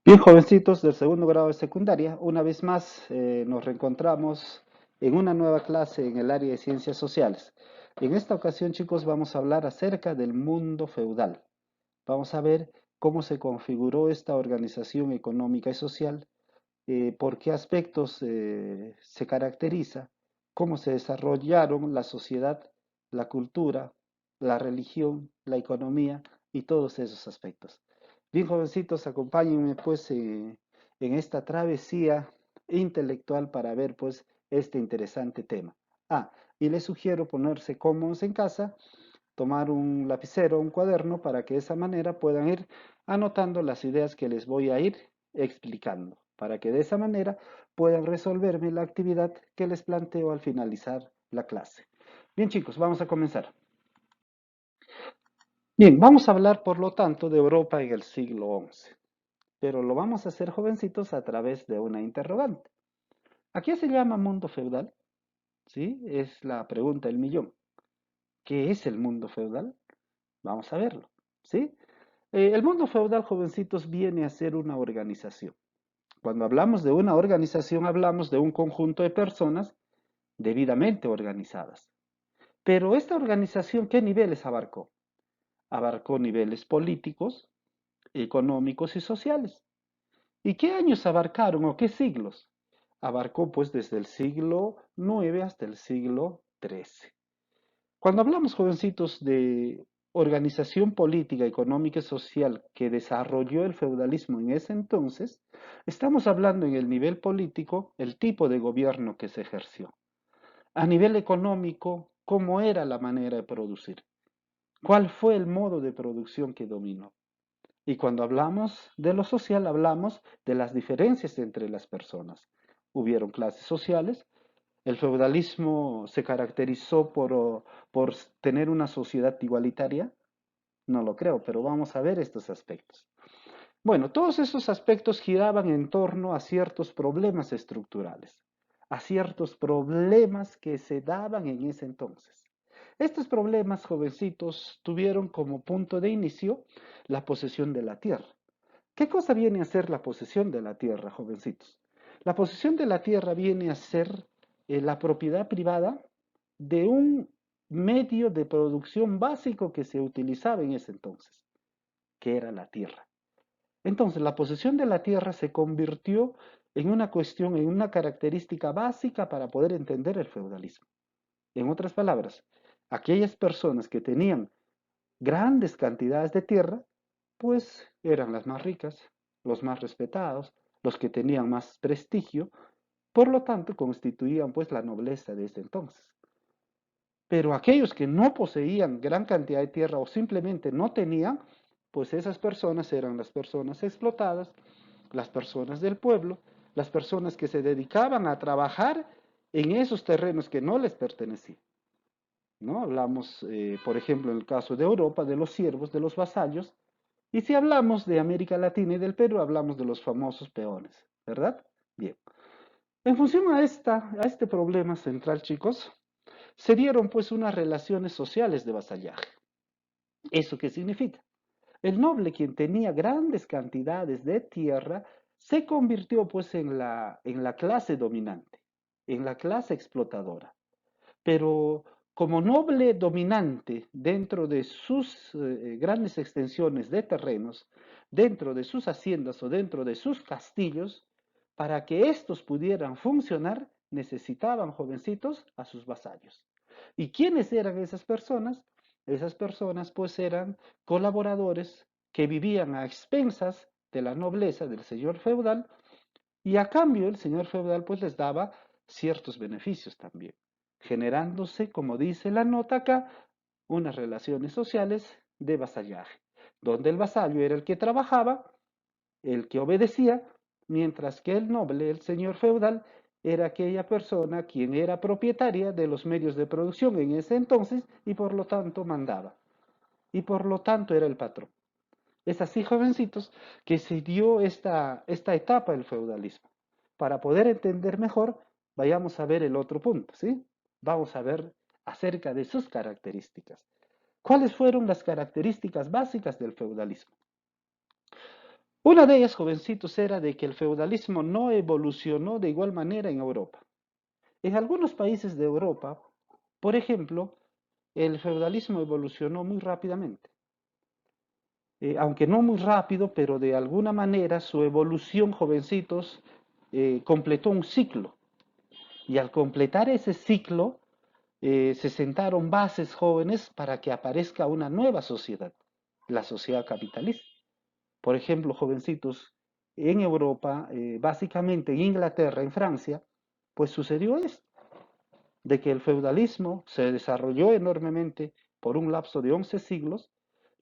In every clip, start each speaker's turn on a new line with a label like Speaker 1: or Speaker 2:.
Speaker 1: Bien, jovencitos del segundo grado de secundaria, una vez más nos reencontramos en una nueva clase en el área de ciencias sociales. En esta ocasión, chicos, vamos a hablar acerca del mundo feudal. Vamos a ver cómo se configuró esta organización económica y social, por qué aspectos se caracteriza, cómo se desarrollaron la sociedad, la cultura, la religión, la economía y todos esos aspectos. Bien, jovencitos, acompáñenme pues en esta travesía intelectual para ver pues este interesante tema. Y les sugiero ponerse cómodos en casa, tomar un lapicero, un cuaderno, para que de esa manera puedan ir anotando las ideas que les voy a ir explicando, para que de esa manera puedan resolverme la actividad que les planteo al finalizar la clase. Bien, chicos, vamos a comenzar. Bien, vamos a hablar por lo tanto de Europa en el siglo XI, pero lo vamos a hacer, jovencitos, a través de una interrogante. ¿A qué se llama mundo feudal? ¿Sí? Es la pregunta del millón. ¿Qué es el mundo feudal? Vamos a verlo. ¿Sí? El mundo feudal, jovencitos, viene a ser una organización. Cuando hablamos de una organización, hablamos de un conjunto de personas debidamente organizadas. Pero esta organización, ¿qué niveles abarcó? Abarcó niveles políticos, económicos y sociales. ¿Y qué años abarcaron o qué siglos? Abarcó pues desde el siglo IX hasta el siglo XIII. Cuando hablamos, jovencitos, de organización política, económica y social que desarrolló el feudalismo en ese entonces, estamos hablando en el nivel político, el tipo de gobierno que se ejerció. A nivel económico, cómo era la manera de producir, cuál fue el modo de producción que dominó. Y cuando hablamos de lo social, hablamos de las diferencias entre las personas. Hubieron clases sociales. El feudalismo se caracterizó por tener una sociedad igualitaria. No lo creo, pero vamos a ver estos aspectos. Bueno, todos esos aspectos giraban en torno a ciertos problemas estructurales, a ciertos problemas que se daban en ese entonces. Estos problemas, jovencitos, tuvieron como punto de inicio la posesión de la tierra. ¿Qué cosa viene a ser la posesión de la tierra, jovencitos? La posesión de la tierra viene a ser la propiedad privada de un medio de producción básico que se utilizaba en ese entonces, que era la tierra. Entonces, la posesión de la tierra se convirtió en una cuestión, en una característica básica para poder entender el feudalismo. En otras palabras, aquellas personas que tenían grandes cantidades de tierra, pues eran las más ricas, los más respetados, los que tenían más prestigio, por lo tanto constituían pues la nobleza de ese entonces. Pero aquellos que no poseían gran cantidad de tierra o simplemente no tenían, pues esas personas eran las personas explotadas, las personas del pueblo, las personas que se dedicaban a trabajar en esos terrenos que no les pertenecían. ¿No? Hablamos, por ejemplo, en el caso de Europa, de los siervos, de los vasallos, y si hablamos de América Latina y del Perú, hablamos de los famosos peones, ¿verdad? Bien. En función a este problema central, chicos, se dieron pues unas relaciones sociales de vasallaje. ¿Eso qué significa? El noble, quien tenía grandes cantidades de tierra, se convirtió pues en la clase dominante, en la clase explotadora. Pero como noble dominante dentro de sus grandes extensiones de terrenos, dentro de sus haciendas o dentro de sus castillos, para que estos pudieran funcionar, necesitaban, jovencitos, a sus vasallos. ¿Y quiénes eran esas personas? Esas personas pues eran colaboradores que vivían a expensas de la nobleza del señor feudal, y a cambio el señor feudal pues les daba ciertos beneficios también, generándose, como dice la nota acá, unas relaciones sociales de vasallaje, donde el vasallo era el que trabajaba, el que obedecía, mientras que el noble, el señor feudal, era aquella persona quien era propietaria de los medios de producción en ese entonces y por lo tanto mandaba. Y por lo tanto era el patrón. Es así, jovencitos, que se dio esta etapa del feudalismo. Para poder entender mejor, vayamos a ver el otro punto, ¿sí? Vamos a ver acerca de sus características. ¿Cuáles fueron las características básicas del feudalismo? Una de ellas, jovencitos, era de que el feudalismo no evolucionó de igual manera en Europa. En algunos países de Europa, por ejemplo, el feudalismo evolucionó muy rápidamente. Aunque no muy rápido, pero de alguna manera su evolución, jovencitos, completó un ciclo. Y al completar ese ciclo, se sentaron bases jóvenes para que aparezca una nueva sociedad, la sociedad capitalista. Por ejemplo, jovencitos, en Europa, básicamente en Inglaterra, en Francia, pues sucedió esto, de que el feudalismo se desarrolló enormemente por un lapso de 11 siglos,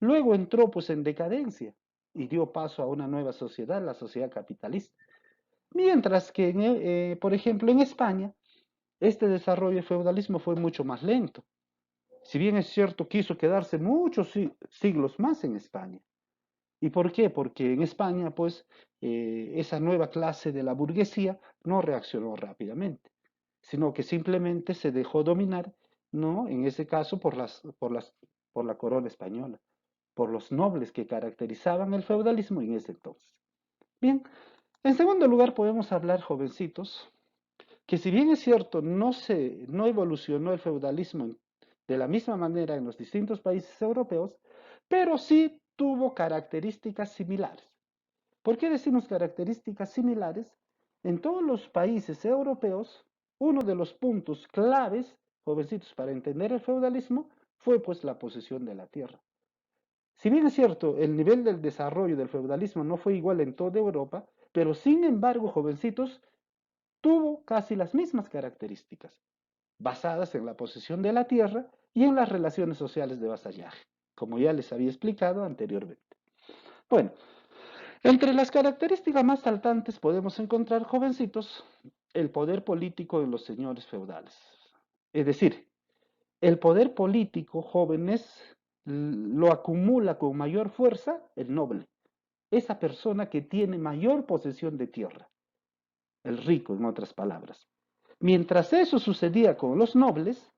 Speaker 1: luego entró pues en decadencia y dio paso a una nueva sociedad, la sociedad capitalista. Mientras que, por ejemplo, en España, este desarrollo del feudalismo fue mucho más lento. Si bien es cierto, quiso quedarse muchos siglos más en España. ¿Y por qué? Porque en España, pues, esa nueva clase de la burguesía no reaccionó rápidamente, sino que simplemente se dejó dominar, ¿no? En ese caso, por la corona española, por los nobles que caracterizaban el feudalismo en ese entonces. Bien, en segundo lugar podemos hablar, jovencitos, que si bien es cierto, no evolucionó el feudalismo de la misma manera en los distintos países europeos, pero sí tuvo características similares. ¿Por qué decimos características similares? En todos los países europeos, uno de los puntos claves, jovencitos, para entender el feudalismo fue pues la posesión de la tierra. Si bien es cierto, el nivel del desarrollo del feudalismo no fue igual en toda Europa, pero sin embargo, jovencitos, tuvo casi las mismas características, basadas en la posesión de la tierra y en las relaciones sociales de vasallaje, como ya les había explicado anteriormente. Bueno, entre las características más saltantes podemos encontrar, jovencitos, el poder político de los señores feudales. Es decir, el poder político, jóvenes, lo acumula con mayor fuerza el noble, esa persona que tiene mayor posesión de tierra, el rico, en otras palabras. Mientras eso sucedía con los nobles,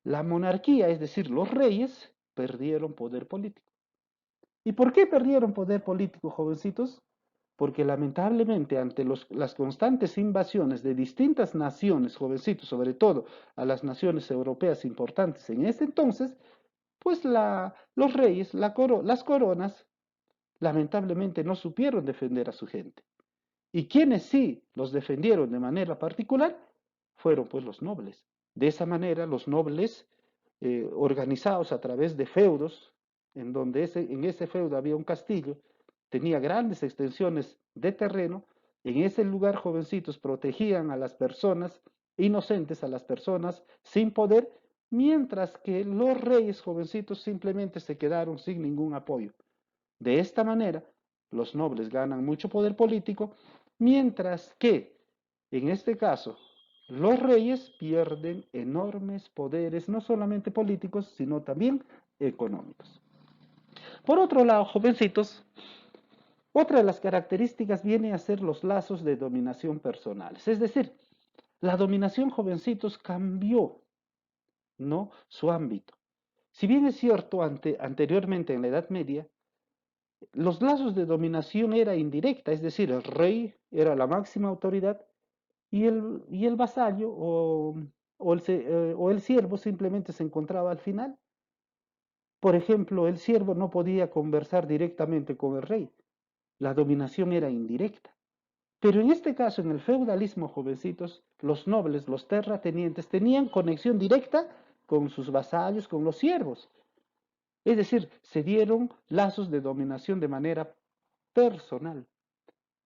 Speaker 1: la monarquía, es decir, los reyes, perdieron poder político. ¿Y por qué perdieron poder político, jovencitos? Porque lamentablemente ante las constantes invasiones de distintas naciones, jovencitos, sobre todo a las naciones europeas importantes en ese entonces, pues los reyes, las coronas, lamentablemente no supieron defender a su gente. Y quienes sí los defendieron de manera particular fueron pues los nobles. De esa manera los nobles, organizados a través de feudos, en donde en ese feudo había un castillo, tenía grandes extensiones de terreno, en ese lugar jovencitos protegían a las personas inocentes, a las personas sin poder, mientras que los reyes jovencitos simplemente se quedaron sin ningún apoyo. De esta manera, los nobles ganan mucho poder político, mientras que, en este caso, los reyes pierden enormes poderes, no solamente políticos, sino también económicos. Por otro lado, jovencitos, otra de las características viene a ser los lazos de dominación personales. Es decir, la dominación, jovencitos, cambió, ¿no? Su ámbito. Si bien es cierto, anteriormente en la Edad Media, los lazos de dominación era indirecta, es decir, el rey era la máxima autoridad y el vasallo o el siervo simplemente se encontraba al final. Por ejemplo, el siervo no podía conversar directamente con el rey, la dominación era indirecta. Pero en este caso, en el feudalismo, jovencitos, los nobles, los terratenientes, tenían conexión directa con sus vasallos, con los siervos. Es decir, se dieron lazos de dominación de manera personal.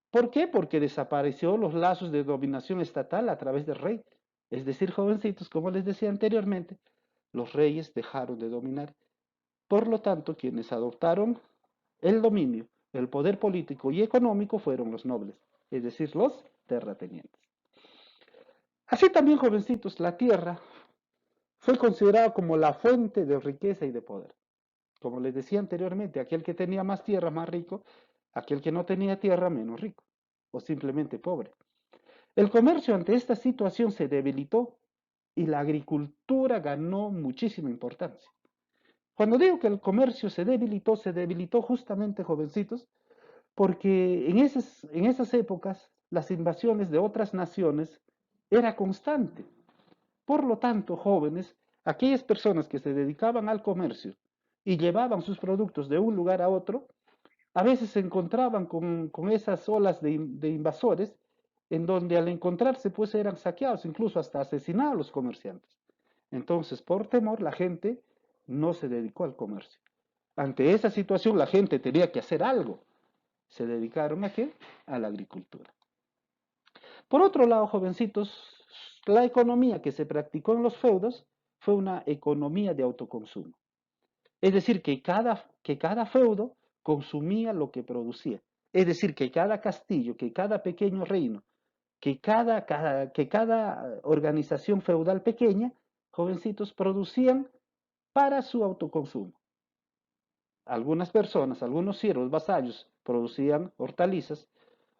Speaker 1: ¿Por qué? Porque desapareció los lazos de dominación estatal a través del rey. Es decir, jovencitos, como les decía anteriormente, los reyes dejaron de dominar. Por lo tanto, quienes adoptaron el dominio, el poder político y económico fueron los nobles, es decir, los terratenientes. Así también, jovencitos, la tierra fue considerada como la fuente de riqueza y de poder. Como les decía anteriormente, aquel que tenía más tierra, más rico, aquel que no tenía tierra, menos rico, o simplemente pobre. El comercio ante esta situación se debilitó y la agricultura ganó muchísima importancia. Cuando digo que el comercio se debilitó justamente, jovencitos, porque en esas épocas las invasiones de otras naciones era constante. Por lo tanto, jóvenes, aquellas personas que se dedicaban al comercio y llevaban sus productos de un lugar a otro, a veces se encontraban con esas olas de invasores en donde al encontrarse pues eran saqueados, incluso hasta asesinados los comerciantes. Entonces, por temor, la gente no se dedicó al comercio. Ante esa situación, la gente tenía que hacer algo. Se dedicaron a qué? A la agricultura. Por otro lado, jovencitos, la economía que se practicó en los feudos fue una economía de autoconsumo. Es decir, que cada feudo consumía lo que producía. Es decir, que cada castillo, que cada pequeño reino, que cada organización feudal pequeña, jovencitos, producían para su autoconsumo. Algunas personas, algunos siervos vasallos producían hortalizas,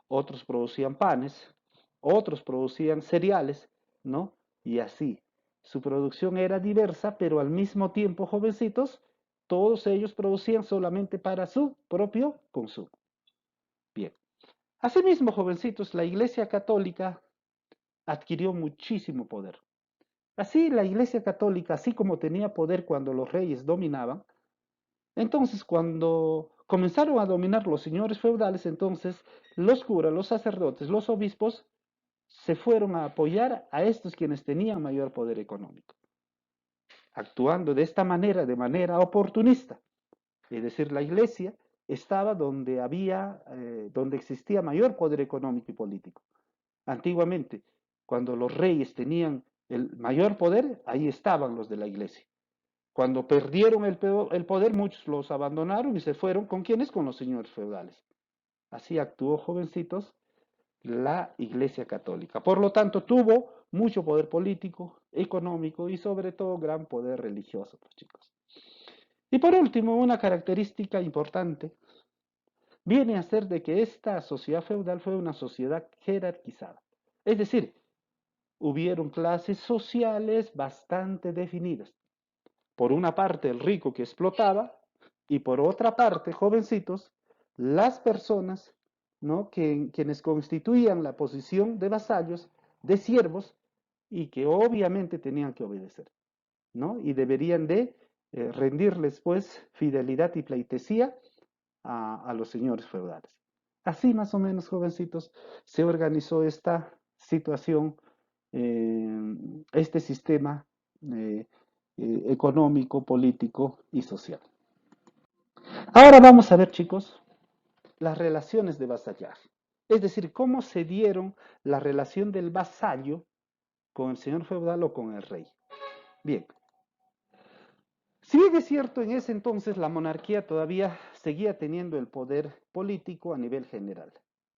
Speaker 1: otros producían panes, otros producían cereales, ¿no? Y así. Su producción era diversa, pero al mismo tiempo, jovencitos, todos ellos producían solamente para su propio consumo. Bien. Asimismo, jovencitos, la Iglesia Católica adquirió muchísimo poder. Así, la Iglesia Católica, así como tenía poder cuando los reyes dominaban, entonces cuando comenzaron a dominar los señores feudales, entonces los curas, los sacerdotes, los obispos se fueron a apoyar a estos quienes tenían mayor poder económico, actuando de manera oportunista. Es decir, la iglesia estaba donde existía mayor poder económico y político. Antiguamente, cuando los reyes tenían el mayor poder, ahí estaban los de la iglesia. Cuando perdieron el poder, muchos los abandonaron y se fueron con quienes, con los señores feudales. Así actuó, jovencitos, la Iglesia Católica. Por lo tanto, tuvo mucho poder político, económico y sobre todo gran poder religioso, pues, chicos. Y por último, una característica importante viene a ser de que esta sociedad feudal fue una sociedad jerarquizada. Es decir, hubieron clases sociales bastante definidas. Por una parte, el rico que explotaba y por otra parte, jovencitos, las personas, ¿no? Quienes constituían la posición de vasallos, de siervos y que obviamente tenían que obedecer, ¿no? Y deberían de rendirles pues fidelidad y pleitesía a los señores feudales. Así más o menos, jovencitos, se organizó esta situación, este sistema eh, económico, político y social. Ahora vamos a ver, chicos, las relaciones de vasallaje. Es decir, cómo se dieron la relación del vasallo con el señor feudal o con el rey. Bien, si bien es cierto, en ese entonces la monarquía todavía seguía teniendo el poder político a nivel general.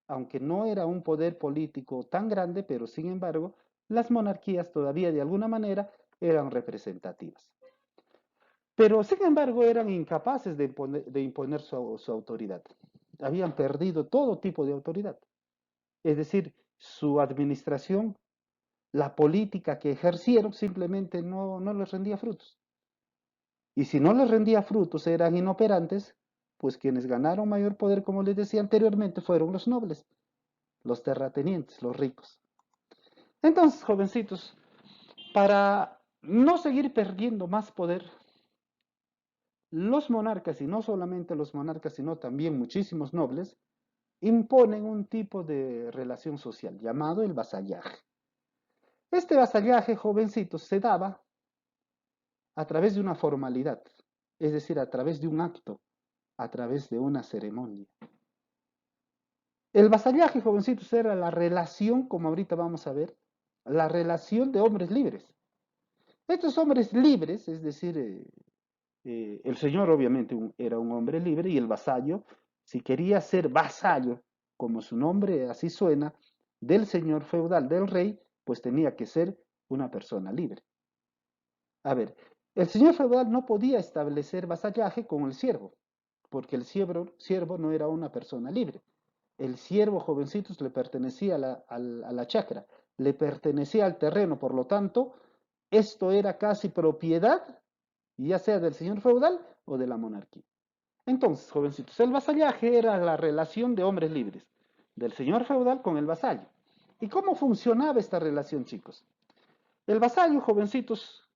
Speaker 1: Aunque no era un poder político tan grande, pero sin embargo, las monarquías todavía de alguna manera eran representativas. Pero sin embargo eran incapaces de imponer su autoridad. Habían perdido todo tipo de autoridad. Es decir, su administración, la política que ejercieron simplemente no les rendía frutos. Y si no les rendía frutos, eran inoperantes, pues quienes ganaron mayor poder, como les decía anteriormente, fueron los nobles, los terratenientes, los ricos. Entonces, jovencitos, para no seguir perdiendo más poder, los monarcas, y no solamente los monarcas, sino también muchísimos nobles, imponen un tipo de relación social llamado el vasallaje. Este vasallaje, jovencitos, se daba a través de una formalidad, es decir, a través de un acto, a través de una ceremonia. El vasallaje, jovencitos, era la relación, como ahorita vamos a ver, la relación de hombres libres. Estos hombres libres, es decir, el señor obviamente era un hombre libre y el vasallo, si quería ser vasallo, como su nombre así suena, del señor feudal, del rey, pues tenía que ser una persona libre. A ver, el señor feudal no podía establecer vasallaje con el siervo, porque el siervo no era una persona libre. El siervo, jovencitos, le pertenecía a la chacra, le pertenecía al terreno, por lo tanto, esto era casi propiedad, ya sea del señor feudal o de la monarquía. Entonces, jovencitos, el vasallaje era la relación de hombres libres, del señor feudal con el vasallo. ¿Y cómo funcionaba esta relación, chicos? El vasallo, jovencitos,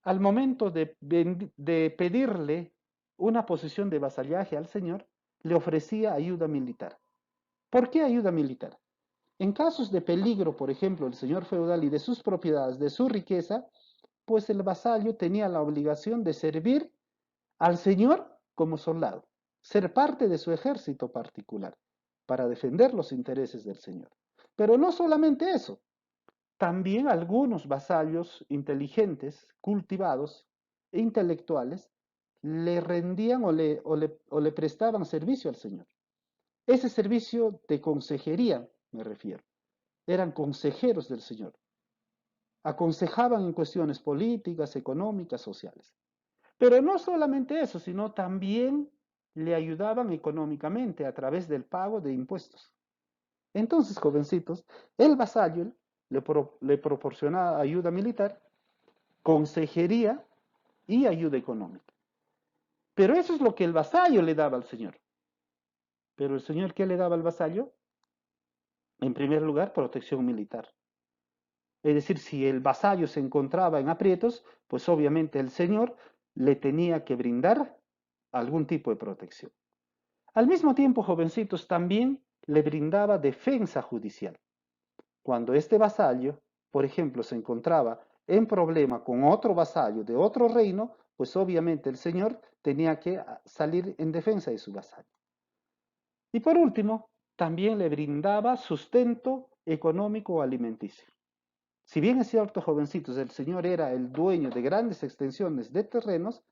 Speaker 1: al momento de pedirle una posición de vasallaje al señor, le ofrecía ayuda militar. ¿Por qué ayuda militar? En casos de peligro, por ejemplo, del señor feudal y de sus propiedades, de su riqueza, pues el vasallo tenía la obligación de servir al señor como soldado, ser parte de su ejército particular, para defender los intereses del señor. Pero no solamente eso, también algunos vasallos inteligentes, cultivados e intelectuales le rendían o le prestaban servicio al señor. Ese servicio de consejería, me refiero. Eran consejeros del señor. Aconsejaban en cuestiones políticas, económicas, sociales. Pero no solamente eso, sino también le ayudaban económicamente a través del pago de impuestos. Entonces, jovencitos, el vasallo le proporcionaba ayuda militar, consejería y ayuda económica. Pero eso es lo que el vasallo le daba al señor. Pero el señor, ¿qué le daba al vasallo? En primer lugar, protección militar. Es decir, si el vasallo se encontraba en aprietos, pues obviamente el señor le tenía que brindar algún tipo de protección. Al mismo tiempo, jovencitos, también le brindaba defensa judicial. Cuando este vasallo, por ejemplo, se encontraba en problema con otro vasallo de otro reino, pues obviamente el señor tenía que salir en defensa de su vasallo. Y por último, también le brindaba sustento económico o alimenticio. Si bien es cierto, jovencitos, el señor era el dueño de grandes extensiones de terrenos,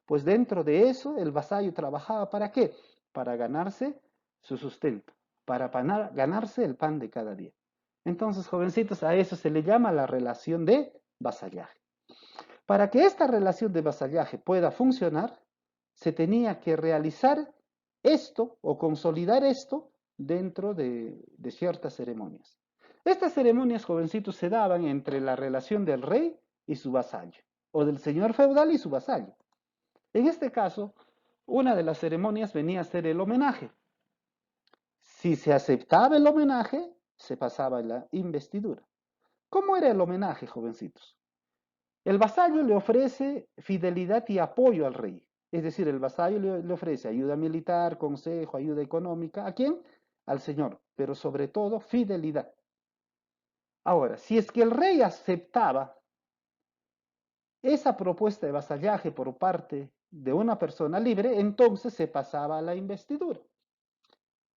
Speaker 1: pues dentro de eso el vasallo trabajaba ¿para qué? Para ganarse su sustento, para ganarse el pan de cada día. Entonces, jovencitos, a eso se le llama la relación de vasallaje. Para que esta relación de vasallaje pueda funcionar, se tenía que realizar esto o consolidar esto dentro de ciertas ceremonias. Estas ceremonias, jovencitos, se daban entre la relación del rey y su vasallo, o del señor feudal y su vasallo. En este caso, una de las ceremonias venía a ser el homenaje. Si se aceptaba el homenaje, se pasaba la investidura. ¿Cómo era el homenaje, jovencitos? El vasallo le ofrece fidelidad y apoyo al rey. Es decir, el vasallo le ofrece ayuda militar, consejo, ayuda económica. ¿A quién? Al señor, pero sobre todo fidelidad. Ahora, si es que el rey aceptaba esa propuesta de vasallaje por parte de una persona libre, entonces se pasaba a la investidura.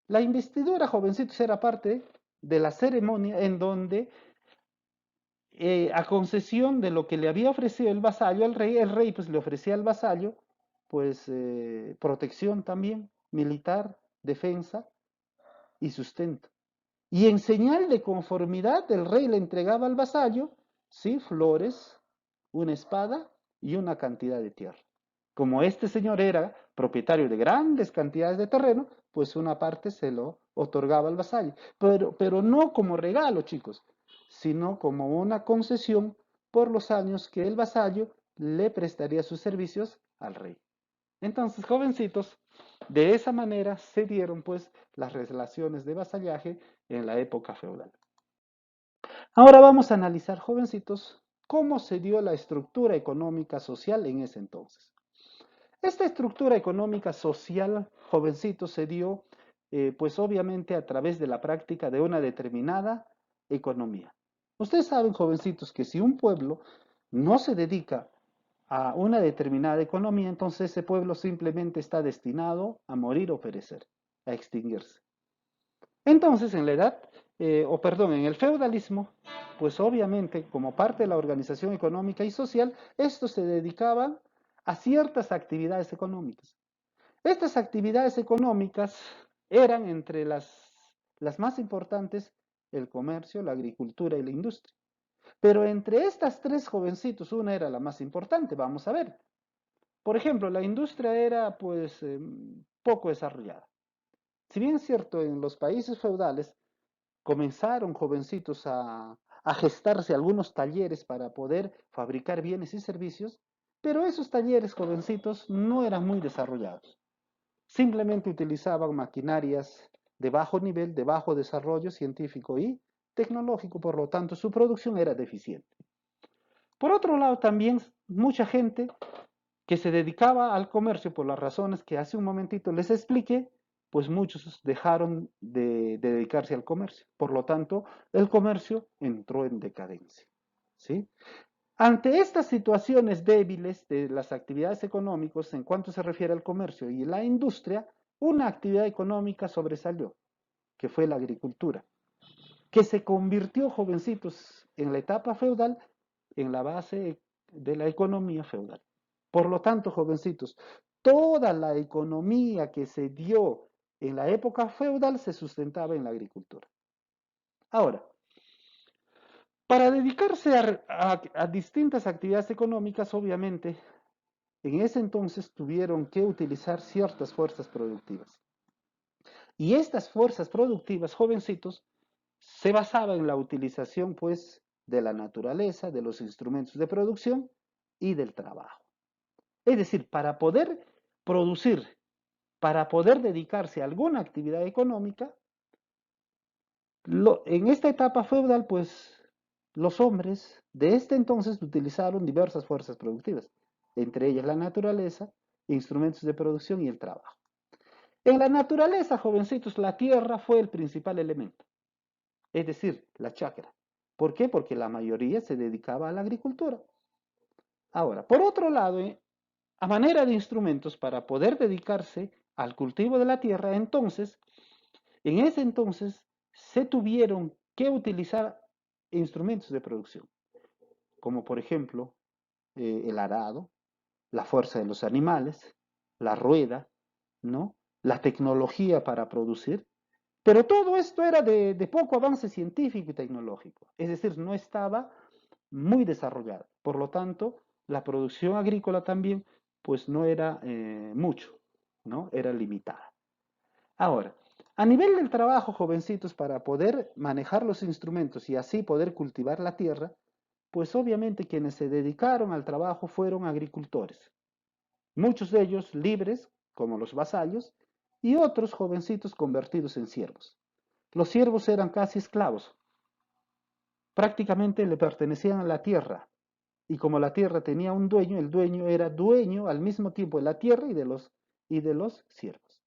Speaker 1: La investidura, jovencitos, era parte de la ceremonia en donde, a concesión de lo que le había ofrecido el vasallo al rey, el rey pues le ofrecía al vasallo pues protección también, militar, defensa y sustento. Y en señal de conformidad, el rey le entregaba al vasallo, sí, flores, una espada y una cantidad de tierra. Como este señor era propietario de grandes cantidades de terreno, pues una parte se lo otorgaba al vasallo. Pero no como regalo, chicos, sino como una concesión por los años que el vasallo le prestaría sus servicios al rey. Entonces, jovencitos, de esa manera se dieron pues las relaciones de vasallaje en la época feudal. Ahora vamos a analizar, jovencitos, cómo se dio la estructura económica social en ese entonces. Esta estructura económica social, jovencitos, se dio pues obviamente a través de la práctica de una determinada economía. Ustedes saben, jovencitos, que si un pueblo no se dedica a una determinada economía, entonces ese pueblo simplemente está destinado a morir o perecer, a extinguirse. Entonces, en la edad, perdón, en el feudalismo, pues obviamente como parte de la organización económica y social, estos se dedicaban a ciertas actividades económicas. Estas actividades económicas eran entre las más importantes el comercio, la agricultura y la industria. Pero entre estas tres jovencitos, una era la más importante, vamos a ver. Por ejemplo, la industria era pues poco desarrollada. Si bien es cierto, en los países feudales comenzaron jovencitos a gestarse algunos talleres para poder fabricar bienes y servicios, pero esos talleres jovencitos no eran muy desarrollados. simplemente utilizaban maquinarias de bajo nivel, de bajo desarrollo científico y tecnológico, por lo tanto su producción era deficiente. Por otro lado, también mucha gente que se dedicaba al comercio por las razones que hace un momentito les expliqué, pues muchos dejaron de dedicarse al comercio. Por lo tanto, el comercio entró en decadencia. ¿Sí? Ante estas situaciones débiles de las actividades económicas en cuanto se refiere al comercio y la industria, una actividad económica sobresalió, que fue la agricultura, que se convirtió, jovencitos, en la etapa feudal, en la base de la economía feudal. Por lo tanto, jovencitos, toda la economía que se dio en la época feudal se sustentaba en la agricultura. Ahora, para dedicarse a distintas actividades económicas, obviamente, en ese entonces tuvieron que utilizar ciertas fuerzas productivas. Y estas fuerzas productivas, jovencitos, se basaban en la utilización, pues, de la naturaleza, de los instrumentos de producción y del trabajo. Es decir, para poder producir, para poder dedicarse a alguna actividad económica, en esta etapa feudal, pues, los hombres de este entonces utilizaron diversas fuerzas productivas, entre ellas la naturaleza, instrumentos de producción y el trabajo. En la naturaleza, jovencitos, la tierra fue el principal elemento, es decir, la chacra. ¿Por qué? Porque la mayoría se dedicaba a la agricultura. Ahora, por otro lado, a manera de instrumentos para poder dedicarse al cultivo de la tierra, entonces, en ese entonces, se tuvieron que utilizar instrumentos de producción, como por ejemplo el arado, la fuerza de los animales, la rueda, ¿no? La tecnología para producir. Pero todo esto era de poco avance científico y tecnológico, es decir, no estaba muy desarrollado. Por lo tanto, la producción agrícola también, pues no era mucho, ¿no? Era limitada. Ahora, a nivel del trabajo, jovencitos, para poder manejar los instrumentos y así poder cultivar la tierra, pues obviamente quienes se dedicaron al trabajo fueron agricultores, muchos de ellos libres, como los vasallos, y otros jovencitos convertidos en siervos. Los siervos eran casi esclavos, prácticamente le pertenecían a la tierra, y como la tierra tenía un dueño, el dueño era dueño al mismo tiempo de la tierra y de los siervos.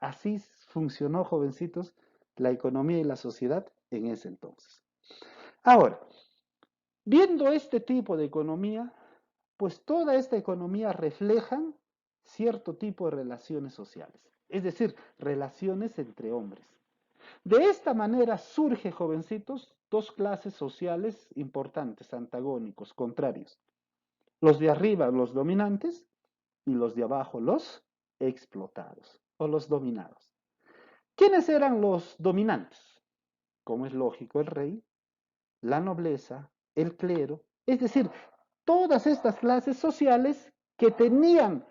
Speaker 1: Así funcionó, jovencitos, la economía y la sociedad en ese entonces. Ahora, viendo este tipo de economía, pues toda esta economía refleja cierto tipo de relaciones sociales, es decir, relaciones entre hombres. De esta manera surge, jovencitos, dos clases sociales importantes, antagónicos, contrarios. Los de arriba, los dominantes, y los de abajo, los explotados o los dominados. ¿Quiénes eran los dominantes? Como es lógico, el rey, la nobleza, el clero, es decir, todas estas clases sociales que tenían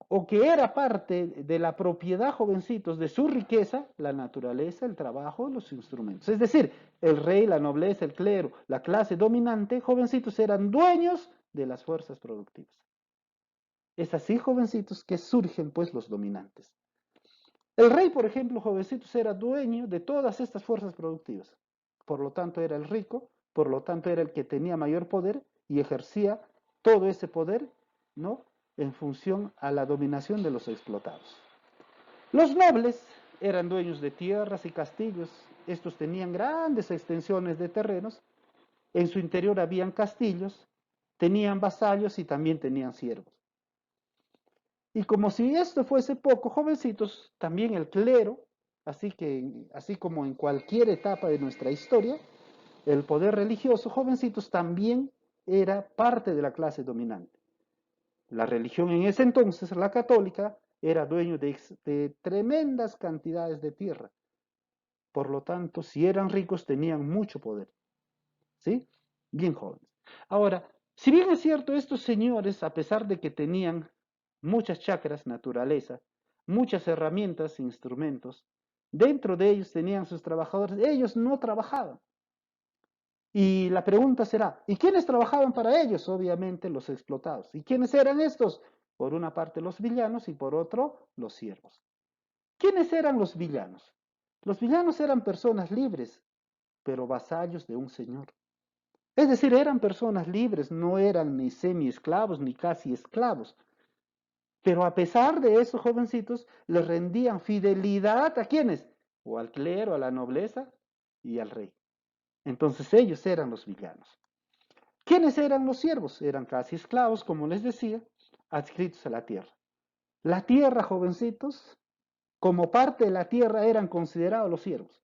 Speaker 1: o que era parte de la propiedad, jovencitos, de su riqueza, la naturaleza, el trabajo, los instrumentos. Es decir, el rey, la nobleza, el clero, la clase dominante, jovencitos, eran dueños de las fuerzas productivas. Es así, jovencitos, que surgen pues los dominantes. El rey, por ejemplo, jovencitos, era dueño de todas estas fuerzas productivas. Por lo tanto, era el rico, por lo tanto, era el que tenía mayor poder y ejercía todo ese poder, ¿no? En función a la dominación de los explotados. Los nobles eran dueños de tierras y castillos. Estos tenían grandes extensiones de terrenos. En su interior habían castillos, tenían vasallos y también tenían siervos. Y como si esto fuese poco, jovencitos, también el clero, así como en cualquier etapa de nuestra historia, el poder religioso, jovencitos, también era parte de la clase dominante. La religión en ese entonces, la católica, era dueño de tremendas cantidades de tierra. Por lo tanto, si eran ricos, tenían mucho poder. ¿Sí? Bien jóvenes. Ahora, si bien es cierto, estos señores, a pesar de que tenían muchas chacras, naturaleza, muchas herramientas, instrumentos, dentro de ellos tenían sus trabajadores, ellos no trabajaban. Y la pregunta será, ¿y quiénes trabajaban para ellos? Obviamente los explotados. ¿Y quiénes eran estos? Por una parte los villanos y por otro los siervos. ¿Quiénes eran los villanos? Los villanos eran personas libres, pero vasallos de un señor. Es decir, eran personas libres, no eran ni semi-esclavos ni casi esclavos. Pero a pesar de eso, jovencitos, les rendían fidelidad ¿a quiénes? O al clero, a la nobleza y al rey. Entonces ellos eran los villanos. ¿Quiénes eran los siervos? Eran casi esclavos, como les decía, adscritos a la tierra. La tierra, jovencitos, como parte de la tierra eran considerados los siervos.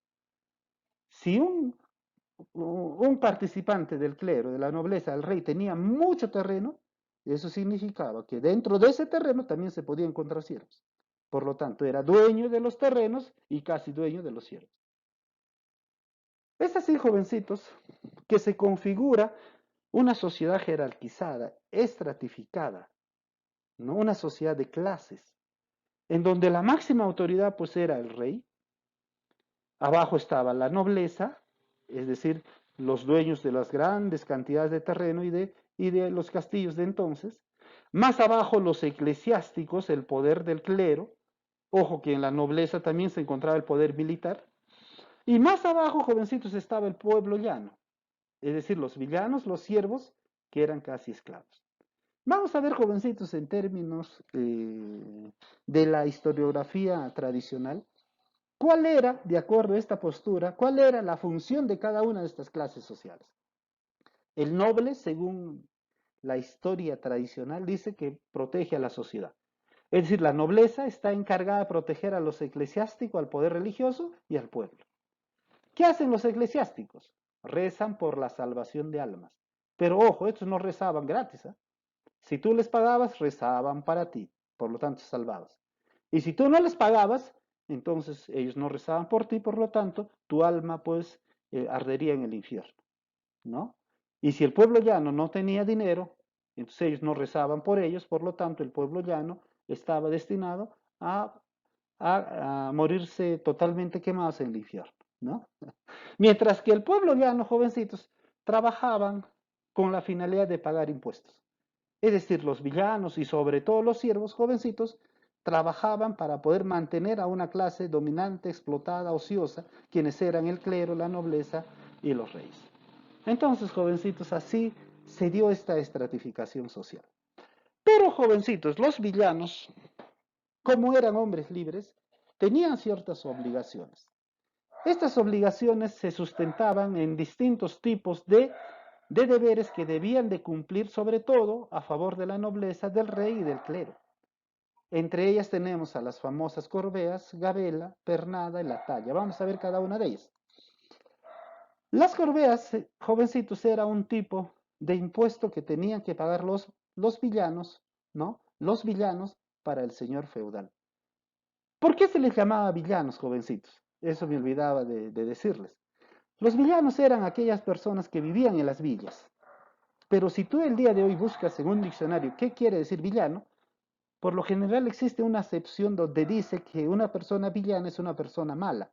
Speaker 1: Si un participante del clero, de la nobleza, del rey, tenía mucho terreno, eso significaba que dentro de ese terreno también se podía encontrar siervos. Por lo tanto, era dueño de los terrenos y casi dueño de los siervos. Es así, jovencitos, que se configura una sociedad jerarquizada, estratificada, ¿no? Una sociedad de clases, en donde la máxima autoridad pues era el rey, abajo estaba la nobleza, es decir, los dueños de las grandes cantidades de terreno y de los castillos de entonces, más abajo los eclesiásticos, el poder del clero, ojo que en la nobleza también se encontraba el poder militar, y más abajo, jovencitos, estaba el pueblo llano, es decir, los villanos, los siervos, que eran casi esclavos. Vamos a ver, jovencitos, en términos de la historiografía tradicional, ¿cuál era, de acuerdo a esta postura, cuál era la función de cada una de estas clases sociales? El noble, según la historia tradicional, dice que protege a la sociedad. Es decir, la nobleza está encargada de proteger a los eclesiásticos, al poder religioso y al pueblo. ¿Qué hacen los eclesiásticos? Rezan por la salvación de almas. Pero ojo, estos no rezaban gratis, ¿eh? Si tú les pagabas, rezaban para ti, por lo tanto salvabas. Y si tú no les pagabas, entonces ellos no rezaban por ti, por lo tanto tu alma pues ardería en el infierno, ¿no? Y si el pueblo llano no tenía dinero, entonces ellos no rezaban por ellos, por lo tanto el pueblo llano estaba destinado a morirse totalmente quemados en el infierno, ¿no? Mientras que el pueblo llano, jovencitos, trabajaban con la finalidad de pagar impuestos. Es decir, los villanos y sobre todo los siervos jovencitos trabajaban para poder mantener a una clase dominante, explotada, ociosa, quienes eran el clero, la nobleza y los reyes. Entonces, jovencitos, así se dio esta estratificación social. Pero, jovencitos, los villanos, como eran hombres libres, tenían ciertas obligaciones. Estas obligaciones se sustentaban en distintos tipos de deberes que debían de cumplir sobre todo a favor de la nobleza, del rey y del clero. Entre ellas tenemos a las famosas corveas, gabela, pernada y la talla. Vamos a ver cada una de ellas. Las corveas, jovencitos, era un tipo de impuesto que tenían que pagar los villanos, ¿no? Los villanos para el señor feudal. ¿Por qué se les llamaba villanos, jovencitos? Eso me olvidaba de decirles. Los villanos eran aquellas personas que vivían en las villas. Pero si tú el día de hoy buscas en un diccionario qué quiere decir villano, por lo general existe una acepción donde dice que una persona villana es una persona mala,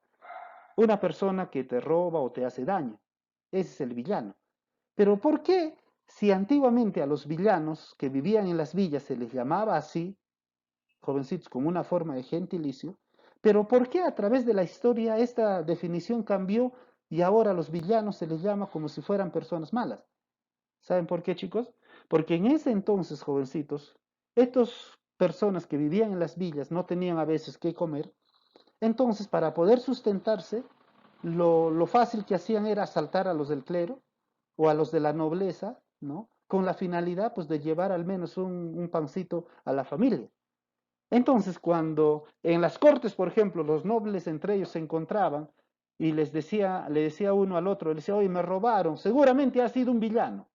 Speaker 1: una persona que te roba o te hace daño. Ese es el villano. Pero ¿por qué si antiguamente a los villanos que vivían en las villas se les llamaba así, jovencitos, como una forma de gentilicio, pero ¿por qué a través de la historia esta definición cambió y ahora a los villanos se les llama como si fueran personas malas? ¿Saben por qué, chicos? Porque en ese entonces, jovencitos, estas personas que vivían en las villas no tenían a veces qué comer, entonces para poder sustentarse, lo fácil que hacían era asaltar a los del clero o a los de la nobleza, ¿no? Con la finalidad, pues, de llevar al menos un pancito a la familia. Entonces, cuando en las cortes, por ejemplo, los nobles entre ellos se encontraban y le decía uno al otro, le decía, oye, me robaron, seguramente ha sido un villano.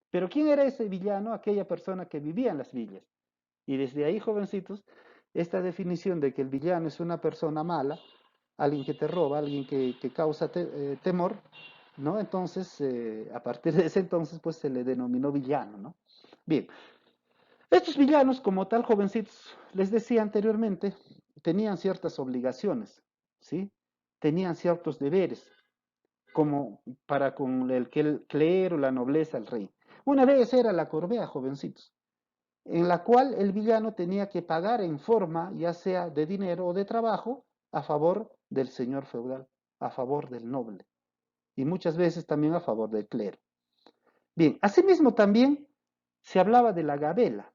Speaker 1: Pero ¿quién era ese villano? Aquella persona que vivía en las villas. Y desde ahí, jovencitos, esta definición de que el villano es una persona mala, alguien que te roba, alguien que causa temor, ¿no? Entonces, a partir de ese entonces, pues se le denominó villano, ¿no? Bien, estos villanos, como tal, jovencitos, les decía anteriormente, tenían ciertas obligaciones, ¿sí? Tenían ciertos deberes, como para con el clero, la nobleza, el rey. Una de ellas era la corvea, jovencitos. en la cual el villano tenía que pagar en forma, ya sea de dinero o de trabajo, a favor del señor feudal, a favor del noble, y muchas veces también a favor del clero. Bien, asimismo también se hablaba de la gabela.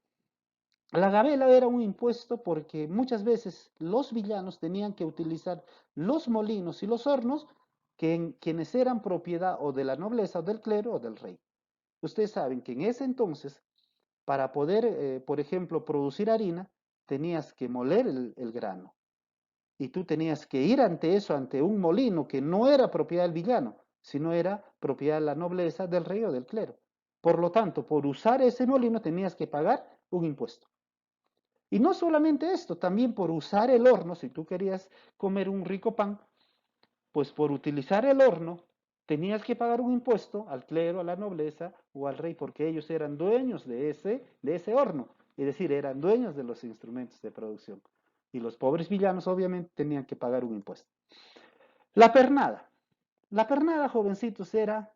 Speaker 1: La gabela era un impuesto porque muchas veces los villanos tenían que utilizar los molinos y los hornos quienes eran propiedad o de la nobleza o del clero o del rey. Ustedes saben que en ese entonces, para poder, por ejemplo, producir harina, tenías que moler el grano. Y tú tenías que ir ante eso, ante un molino que no era propiedad del villano, sino era propiedad de la nobleza, del rey o del clero. Por lo tanto, por usar ese molino tenías que pagar un impuesto. Y no solamente esto, también por usar el horno, si tú querías comer un rico pan, pues por utilizar el horno tenías que pagar un impuesto al clero, a la nobleza o al rey, porque ellos eran dueños de ese horno, es decir, eran dueños de los instrumentos de producción. Y los pobres villanos obviamente tenían que pagar un impuesto. La pernada. La pernada, jovencitos, era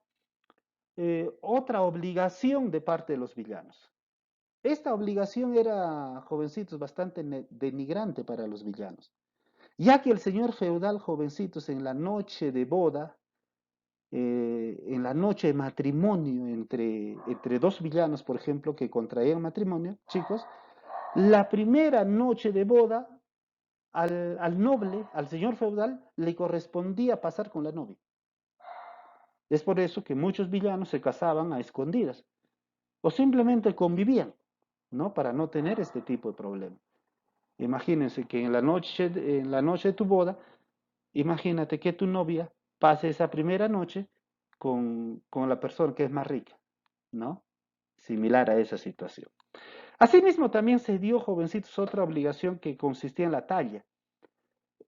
Speaker 1: otra obligación de parte de los villanos. Esta obligación era, jovencitos, bastante denigrante para los villanos, ya que el señor feudal, jovencitos, en la noche de boda, en la noche de matrimonio entre dos villanos, por ejemplo, que contraían matrimonio, chicos, la primera noche de boda al noble, al señor feudal, le correspondía pasar con la novia. Es por eso que muchos villanos se casaban a escondidas o simplemente convivían, ¿no? Para no tener este tipo de problema. Imagínense que en la noche de tu boda, imagínate que tu novia pase esa primera noche con la persona que es más rica, ¿no? Similar a esa situación. Asimismo, también se dio, jovencitos, otra obligación que consistía en la talla.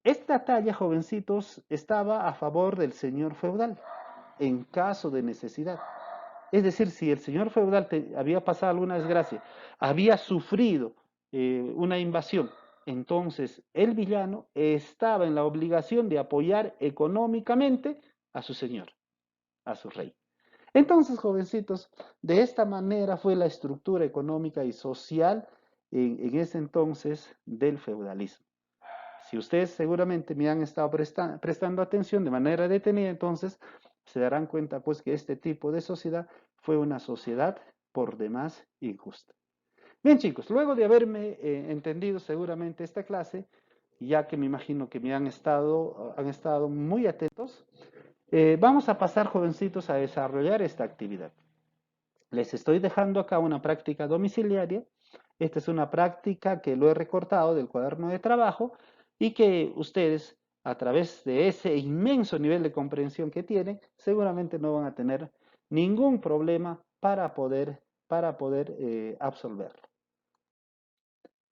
Speaker 1: Esta talla, jovencitos, estaba a favor del señor feudal en caso de necesidad. Es decir, si el señor feudal había pasado alguna desgracia, había sufrido una invasión, entonces el villano estaba en la obligación de apoyar económicamente a su señor, a su rey. Entonces, jovencitos, de esta manera fue la estructura económica y social en ese entonces del feudalismo. Si ustedes seguramente me han estado prestando atención de manera detenida, entonces se darán cuenta pues que este tipo de sociedad fue una sociedad por demás injusta. Bien chicos, luego de haberme entendido seguramente esta clase, ya que me imagino que me han estado muy atentos, vamos a pasar jovencitos a desarrollar esta actividad. Les estoy dejando acá una práctica domiciliaria. Esta es una práctica que lo he recortado del cuaderno de trabajo y que ustedes, a través de ese inmenso nivel de comprensión que tienen, seguramente no van a tener ningún problema para poder absolverlo.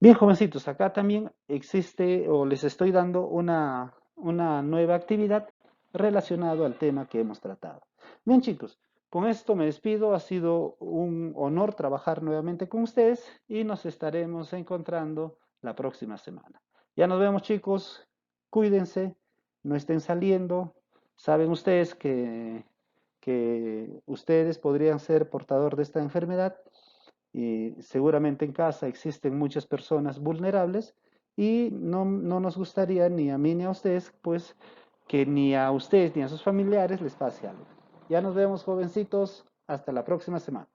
Speaker 1: Bien, jovencitos, acá también existe o les estoy dando una nueva actividad relacionada al tema que hemos tratado. Bien, chicos, con esto me despido. Ha sido un honor trabajar nuevamente con ustedes y nos estaremos encontrando la próxima semana. Ya nos vemos, chicos. Cuídense, no estén saliendo. Saben ustedes que ustedes podrían ser portador de esta enfermedad y seguramente en casa existen muchas personas vulnerables y no nos gustaría ni a mí ni a ustedes, pues que ni a ustedes ni a sus familiares les pase algo. Ya nos vemos, jovencitos. Hasta la próxima semana.